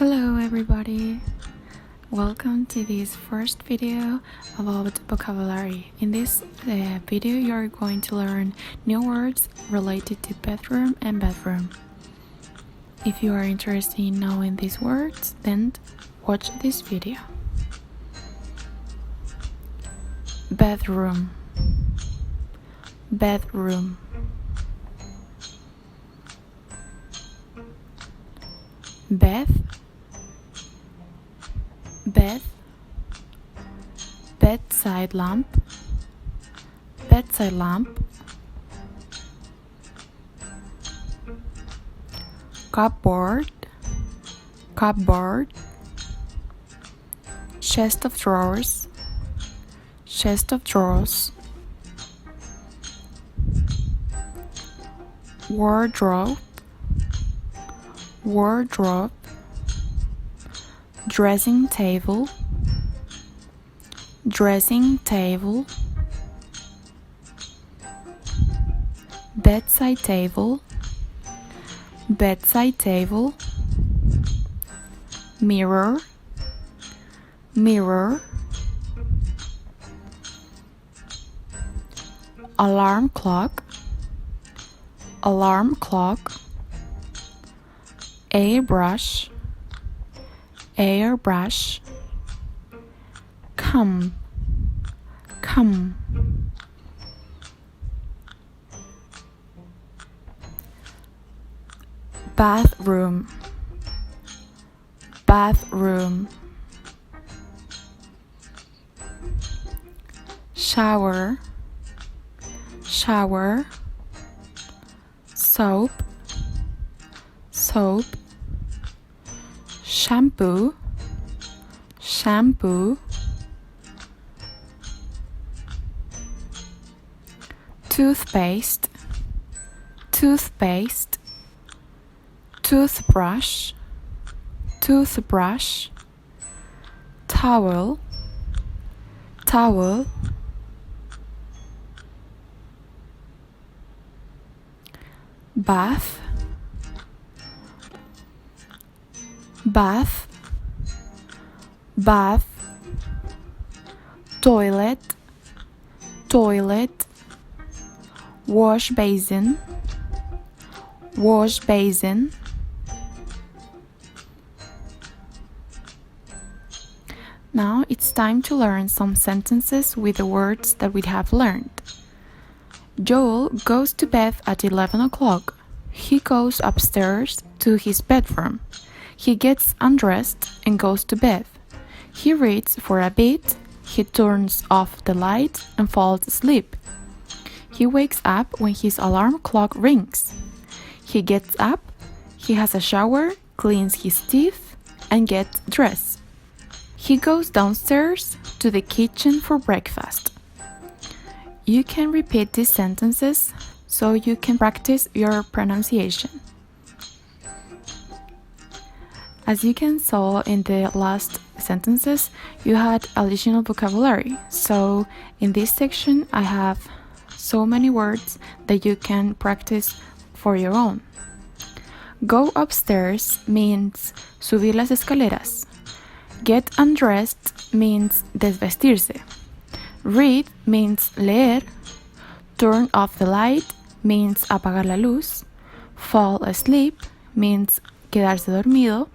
Hello everybody! Welcome to this first video about vocabulary. In this video you are going to learn new words related to bathroom and bedroom. If you are interested in knowing these words, then watch this video. Bathroom, bedroom, bed, bedside lamp, cupboard, chest of drawers, wardrobe, dressing table, bedside table, mirror, alarm clock, airbrush, comb, bathroom, shower, soap, shampoo, toothpaste, toothbrush, towel, bath, toilet, wash basin. Now it's time to learn some sentences with the words that we have learned. Joel goes to bed at 11 o'clock. He goes upstairs to his bedroom. He gets undressed and goes to bed. He reads for a bit. He turns off the light and falls asleep. He wakes up when his alarm clock rings. He gets up, he has a shower, cleans his teeth, and gets dressed. He goes downstairs to the kitchen for breakfast. You can repeat these sentences so you can practice your pronunciation. As you can saw in the last sentences, you had additional vocabulary. So in this section, I have so many words that you can practice for your own. Go upstairs means subir las escaleras. Get undressed means desvestirse. Read means leer. Turn off the light means apagar la luz. Fall asleep means quedarse dormido.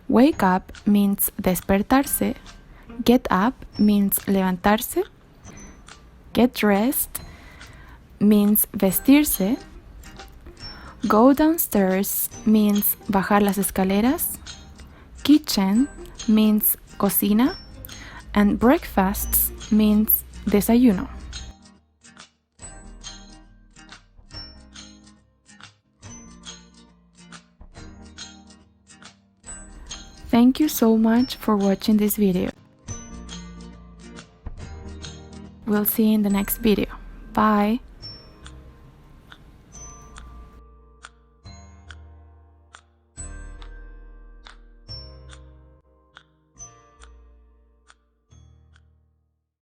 Wake up means despertarse. Get up means levantarse. Get dressed means vestirse. Go downstairs means bajar las escaleras. Kitchen means cocina. And breakfast means desayuno. Thank you so much for watching this video. We'll see you in the next video. Bye!